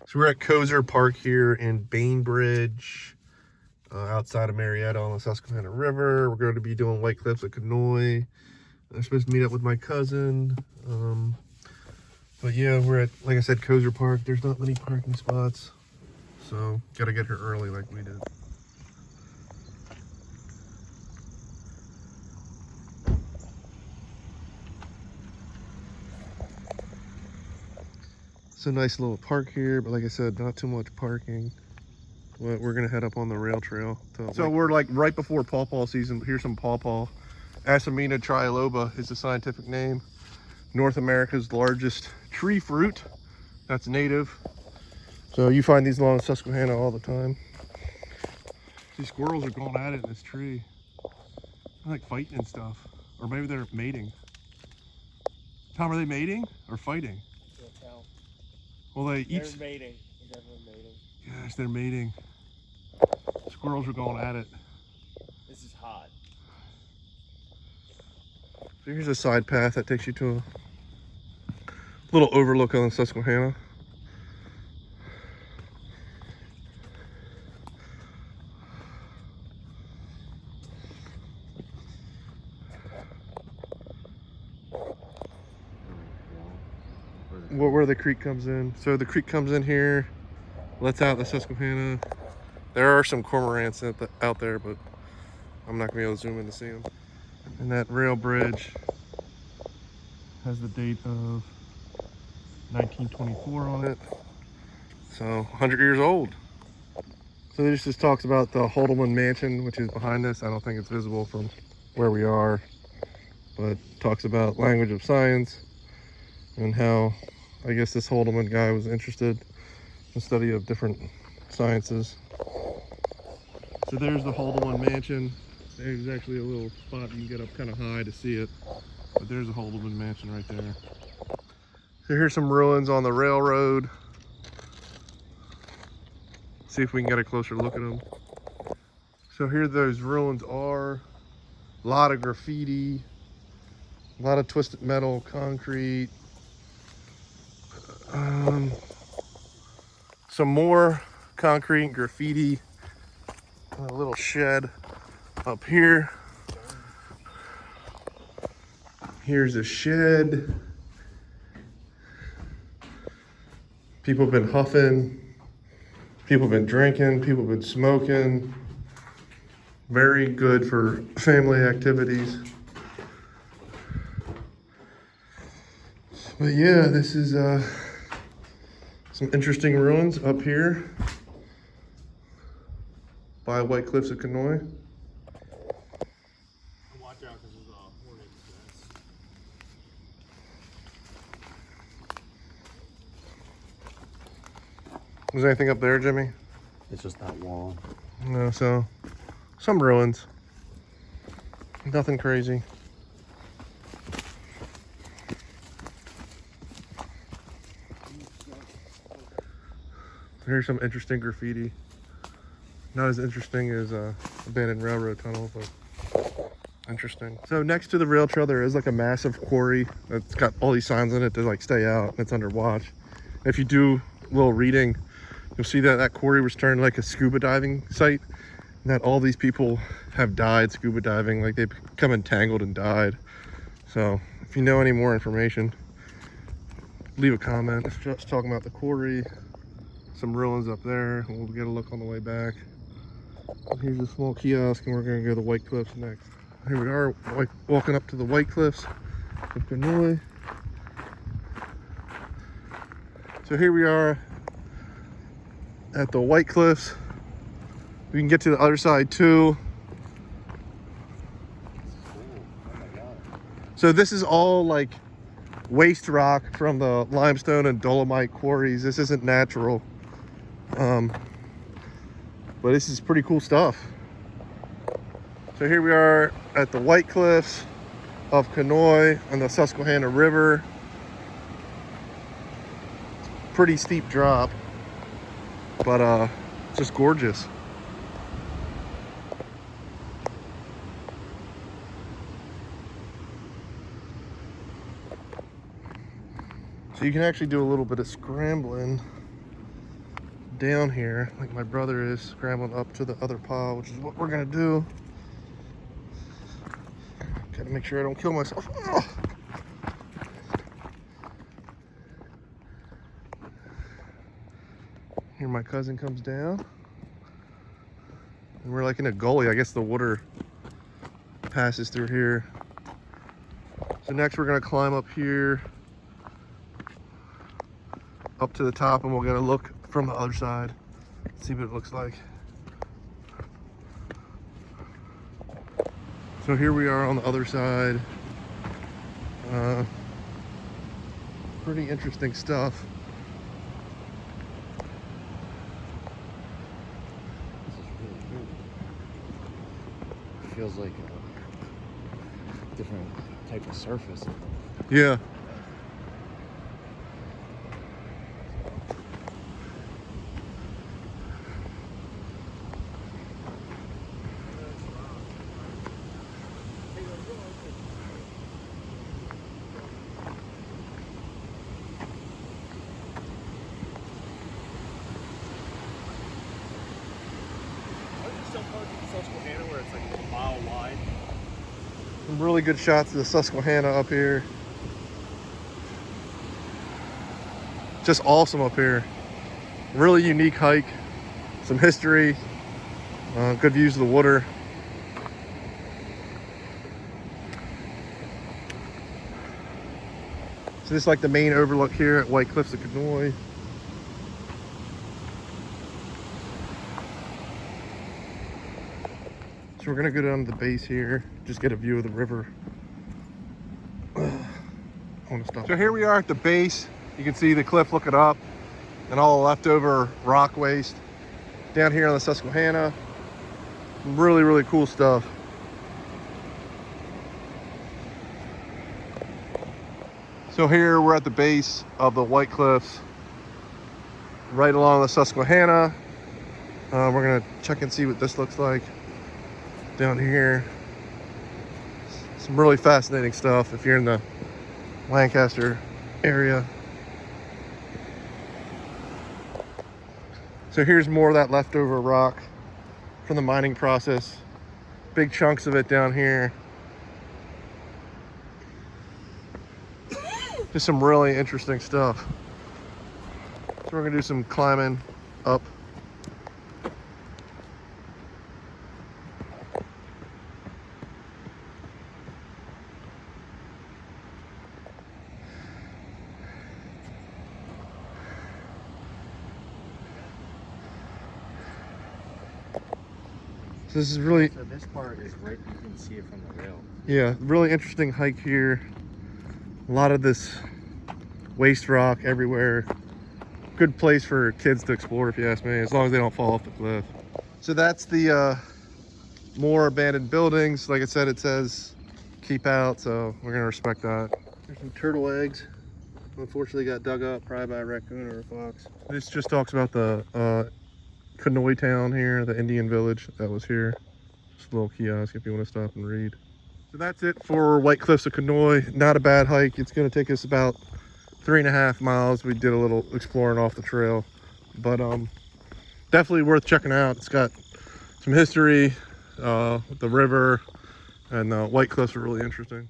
So we're at Cozer Park here in Bainbridge, outside of Marietta on the Susquehanna River. We're going to be doing White Cliffs at Conoy. I'm supposed to meet up with my cousin. But yeah, we're at, like I said, Cozer Park. There's not many parking spots, so gotta get here early like we did. It's a nice little park here, but like I said, not too much parking. But we're gonna head up on the rail trail. So we're like right before pawpaw season. Here's some pawpaw. Asimina triloba is the scientific name. North America's largest tree fruit that's native. So you find these along Susquehanna all the time. These squirrels are going at it in this tree. They're like fighting and stuff. Or maybe they're mating. Tom, are they mating or fighting? Well, they're mating. They're definitely mating. Gosh, they're mating. Squirrels are going at it. This is hot. So here's a side path that takes you to a little overlook on the Susquehanna. Where the creek comes in. So the creek comes in here, lets out the Susquehanna. There are some cormorants out there, but I'm not gonna be able to zoom in to see them. And that rail bridge has the date of 1924 on it. So 100 years old. So this just talks about the Haldeman Mansion, which is behind us. I don't think it's visible from where we are, but talks about language of science and how I guess this Haldeman guy was interested in the study of different sciences. So there's the Haldeman Mansion. There's actually a little spot you can get up kind of high to see it, but there's a Haldeman Mansion right there. So here's some ruins on the railroad. See if we can get a closer look at them. So here those ruins are. A lot of graffiti, a lot of twisted metal, concrete. Some more concrete and graffiti. A little shed up here. Here's a shed. People have been huffing. People have been drinking. People have been smoking. Very good for family activities. But yeah, this is some interesting ruins up here by White Cliffs of Conoy. Watch out because there's a hornet's nest. Was there anything up there, Jimmy? It's just that wall. No, so some ruins. Nothing crazy. Here's some interesting graffiti. Not as interesting as abandoned railroad tunnel, but interesting. So next to the rail trail, there is like a massive quarry that's got all these signs in it to like stay out. It's under watch. If you do a little reading, you'll see that that quarry was turned like a scuba diving site, and that all these people have died scuba diving, like they've become entangled and died. So if you know any more information, leave a comment. It's just talking about the quarry. Some ruins up there. We'll get a look on the way back. Here's a small kiosk, and we're going to go to the White Cliffs next. Here we are, walking up to the White Cliffs of Conoy. So here we are at the White Cliffs. We can get to the other side too. So this is all like waste rock from the limestone and dolomite quarries. This isn't natural. But this is pretty cool stuff. So here we are at the White Cliffs of Conoy on the Susquehanna River. Pretty steep drop, but just gorgeous. So you can actually do a little bit of scrambling down here, like my brother is, scrambling up to the other pile, which is what we're gonna do. Gotta make sure I don't kill myself. Oh. Here my cousin comes down. And we're like in a gully. I guess the water passes through here. So next we're gonna climb up here, up to the top, and we're gonna look from the other side, see what it looks like. So here we are on the other side. Pretty interesting stuff. This is really good. Feels like a different type of surface. Yeah. Some parts of Susquehanna where it's like a mile wide. Some really good shots of the Susquehanna up here. Just awesome up here. Really unique hike. Some history. Good views of the water. So this is like the main overlook here at White Cliffs of Conoy. So we're gonna go down to the base here, just get a view of the river. I want to stop. So here we are at the base. You can see the cliff looking up and all the leftover rock waste. Down here on the Susquehanna. Really, really cool stuff. So here we're at the base of the White Cliffs, right along the Susquehanna. We're gonna check and see what this looks like down here. Some really fascinating stuff if you're in the Lancaster area. So here's more of that leftover rock from the mining process. Big chunks of it down here. Just some really interesting stuff. So we're gonna do some climbing up. So this is really, So this part is right, you can see it from the rail. yeah, really interesting hike here. A lot of this waste rock everywhere. Good place for kids to explore, if you ask me, as long as they don't fall off the cliff. So that's the more abandoned buildings. Like I said, it says keep out, so we're gonna respect that. There's some turtle eggs. Unfortunately got dug up probably by a raccoon or a fox. This just talks about the Conoy town here, the Indian village that was here. Just a little kiosk if you want to stop and read. So that's it for White Cliffs of Conoy. Not a bad hike. It's going to take us about 3.5 miles. We did a little exploring off the trail, but definitely worth checking out. It's got some history, the river, and the White Cliffs are really interesting.